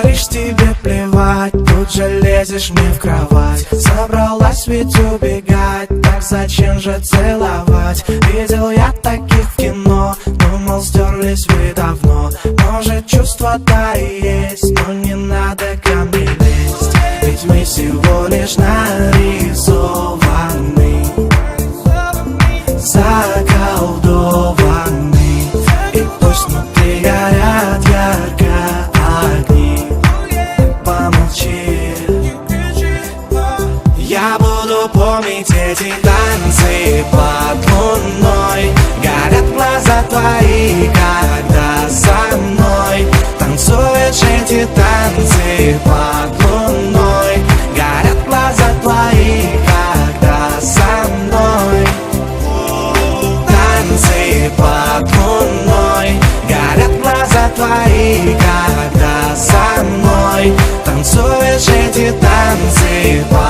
говоришь, тебе плевать, тут же лезешь мне в кровать. Собралась ведь убегать, так зачем же целовать? Видел я таких в кино, думал, стерлись вы давно. Может, чувства-то и есть, но не надо ко мне лезть. Ведь мы всего лишь нарисованы, заколдованы. И пусть внутри горят ярко огни, помолчи. Я буду помнить эти танцы под луной. Горят глаза твои, когда со мной танцуешь эти танцы под луной. Горят глаза твои, когда со мной танцы под луной. Горят глаза твои, когда со мной танцуешь эти танцы под